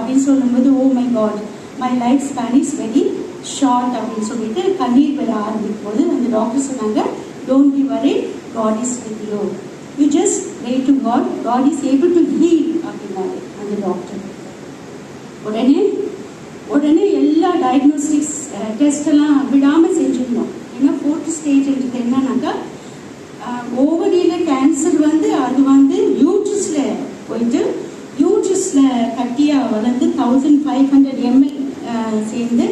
அப்படின்னு சொல்லும்போது oh my god my life span is very short அப்படின்னு சொல்லிட்டு கண்ணீர் வர ஆரம்பிக்கும் போது அந்த டாக்டர் சொன்னாங்க, don't be worried, god is with you, you just pray to god, god is able to heal அப்படின்னாரு அந்த டாக்டர். உடனே எல்லா டயக்னோஸ்டிக்ஸ் டெஸ்ட் எல்லாம் விடாமல் செஞ்சிருந்தோம். ஏன்னா 4th ஸ்டேஜ்ன்றது என்னன்னாக்கா ஓவரியில் கேன்சர் வந்து அது வந்து யூட்ரஸில் போயிட்டு யூட்ரஸில் கட்டியாக வளர்ந்து 1500 ml சேர்ந்து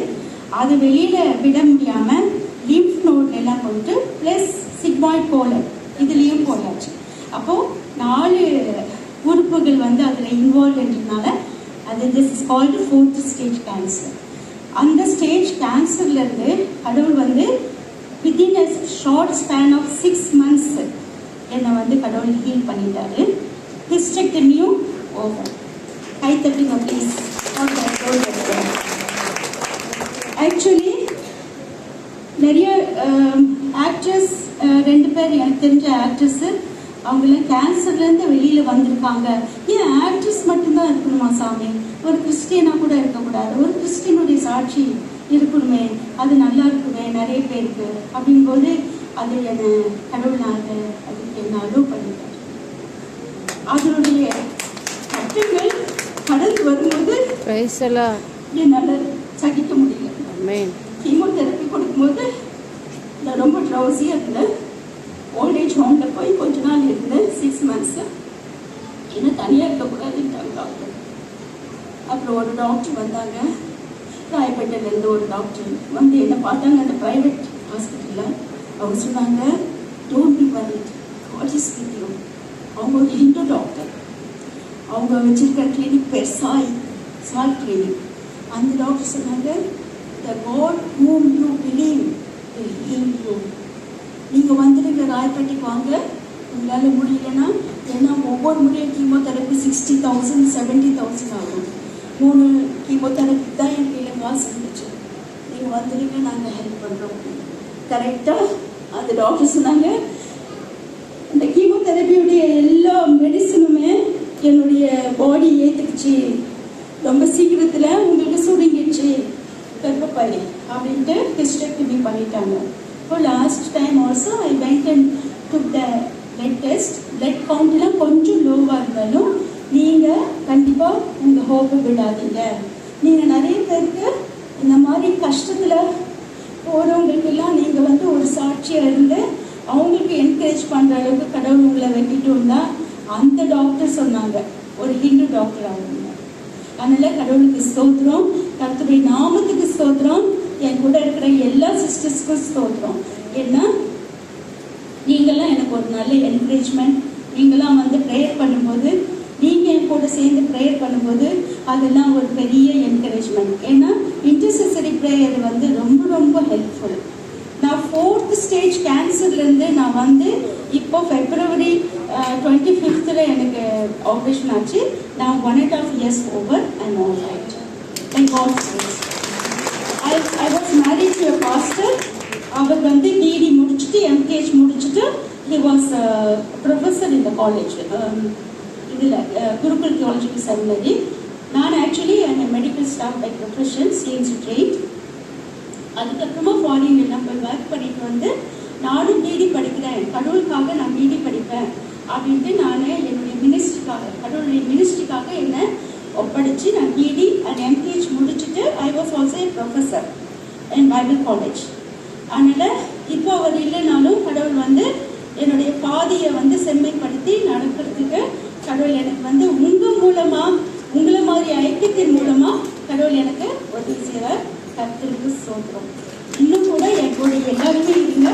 அது வெளியில் விட முடியாமல் லிம்ஃப் நோட்லாம் போயிட்டு ப்ளஸ் சிக்மாய்ட் கோலன் இதுலேயும் போயாச்சு. அப்போது 4 உறுப்புகள் வந்து அதில் இன்வால்வ்ன்றதுனால அது this is called 4th stage cancer. அந்த ஸ்டேஜ் கேன்சர்லேருந்து கடவுள் வந்து within a short span of 6 months என்னை வந்து கடவுள் ஹீல் பண்ணிட்டாரு. ஹிஸ்டெக்டமியும் ஓவர். கை தட்டுங்க ப்ளீஸ். ஆக்சுவலி நிறைய ஆக்ட்ரஸ் 2 பேர் எனக்கு தெரிஞ்ச ஆக்ட்ரஸ்ஸு அவங்களாம் கேன்சர்லேருந்து வெளியில் வந்திருக்காங்க. ஏன் ஆக்ட்ரஸ் மட்டும்தான் இருக்கணுமா சாமி? ஒரு கிறிஸ்டியனாக கூட இருக்கக்கூடாது? ஒரு கிறிஸ்டியனுடைய சாட்சி இருக்கணுமே, அது நல்லா இருக்குமே நிறைய பேருக்கு அப்படிங்கும்போது அது என்னை கடவுளாக அதுக்கு என்ன அலோவ் பண்ணிட்டார். அதனுடைய கட்டுகள் கடந்து வரும்போது என்னால் சகிக்க முடியல. கீமோதெரப்பி கொடுக்கும்போது நான் ரொம்ப ட்ரௌசியாக இருந்தேன். ஓல்டேஜ் ஹோமில் போய் கொஞ்ச நாள் இருந்தேன், 6 months. என்ன தனியாக இருக்கக்கூடாதுன்ட்டாங்க டாக்டர். அப்புறம் ஒரு டாக்டர் வந்தாங்க, ராயப்பேட்டையிலேருந்து ஒரு டாக்டர் வந்து என்னை பார்த்தாங்க அந்த ப்ரைவேட் ஹாஸ்பிட்டலில். அவங்க சொன்னாங்க, don't be worried, god is with you. அவங்க ஒரு ஹிந்து டாக்டர். அவங்க வச்சிருக்கிற கிளினிக் பேர் சாய் கிளினிக். அந்த டாக்டர் சொன்னாங்க, த God whom you believe will heal you. நீங்கள் வந்துடுங்க, ராயப்பேட்டைக்கு வாங்க. உங்களால் முடியலன்னா, ஏன்னா ஒவ்வொரு முறையும் கீமோதெரப்பி 60,000 70,000 ஆகும். 3 கீமோதெரப்பி தான் என் கையில் காசு இருந்துச்சு. நீங்கள் வந்துடுங்க, நாங்கள் ஹெல்ப் பண்ணுறோம். கரெக்டாக அந்த டாக்டர் சொன்னாங்க, இந்த கீமோதெரப்பியுடைய எல்லா மெடிசனுமே என்னுடைய பாடி ஏற்றுக்குச்சு, ரொம்ப சீக்கிரத்தில் உங்களுக்கு சுருங்கிடுச்சு கர்ப்பப்பை அப்படின்ட்டு ஹிஸ்டெக்டமி பண்ணிட்டாங்க. இப்போ last time also I went and took the blood test. Blood கவுண்ட்லாம் கொஞ்சம் லோவாக இருந்தாலும் நீங்கள் கண்டிப்பாக உங்கள் ஹோப்பை விடாதீங்க. நீங்கள் நிறைய பேருக்கு இந்த மாதிரி கஷ்டத்தில் போகிறவங்களுக்கெல்லாம் நீங்கள் வந்து ஒரு சாட்சியாக இருந்து அவங்களுக்கு என்கரேஜ் பண்ணுற அளவுக்கு கடவுள் உங்களை வெட்டிட்டு வந்தால் அந்த டாக்டர் சொன்னாங்க, ஒரு ஹிந்து டாக்டர் அவங்க. அதனால் கடவுளுக்கு ஸ்தோத்திரம், கர்த்தருடைய நாமத்துக்கு ஸ்தோத்திரம், என் கூட இருக்கிற எல்லா சிஸ்டர்ஸ்க்கும் ஸ்தோத்திரம். ஏன்னா நீங்களாம் எனக்கு ஒரு நல்ல என்கரேஜ்மெண்ட். நீங்களாம் வந்து ப்ரேயர் பண்ணும்போது, நீங்கள் என் கூட சேர்ந்து ப்ரேயர் பண்ணும்போது அதெல்லாம் ஒரு பெரிய என்கரேஜ்மெண்ட். ஏன்னா இன்டர்செசரி ப்ரேயர் வந்து ரொம்ப ரொம்ப ஹெல்ப்ஃபுல். நான் 4th ஸ்டேஜ் கேன்சர்லேருந்து நான் வந்து இப்போ February 25th எனக்கு ஆப்ரேஷன் ஆச்சு. நான் 1.5 years over and all right. Thank God for this. I was married to a pastor. அவர் வந்து டிடி முடிச்சுட்டு MKH முடிச்சுட்டு he was a professor in the college. இதில் குருகுல் தியாலஜிக்கல் செமினரி. நான் actually medical staff by profession, CNC trained. அதுக்கப்புறமா ஃபாரினில் நம்ம work பண்ணிட்டு வந்து நானும் டிடி படிக்கிறேன், கடவுளுக்காக நான் டிடி படிப்பேன் அப்படின்ட்டு நான் என்னுடைய மினிஸ்ட்ரிக்காக, கடவுளுடைய மினிஸ்ட்ரிக்காக என்னை ஒப்படைச்சு நான் டிடி அண்ட் MKH முடிச்சுட்டு I was also a professor in Bible college. அதனால் இப்போ அவர் இல்லைனாலும் கடவுள் வந்து என்னுடைய பாதியை வந்து செம்மைப்படுத்தி நடக்கிறதுக்கு கடவுள் எனக்கு வந்து உங்கள் மூலமாக, உங்களை மாதிரி ஐக்கியத்தின் மூலமாக கடவுள் எனக்கு உதவி செய்கிறார். கர்த்தருக்கு ஸ்தோத்திரம். இன்னும் கூட என் கூட எல்லாருமே இருங்க,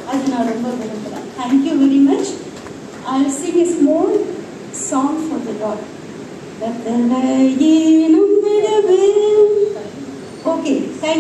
அது நான் ரொம்ப விரும்புகிறேன். Thank you very much. I will sing a small song for the Lord.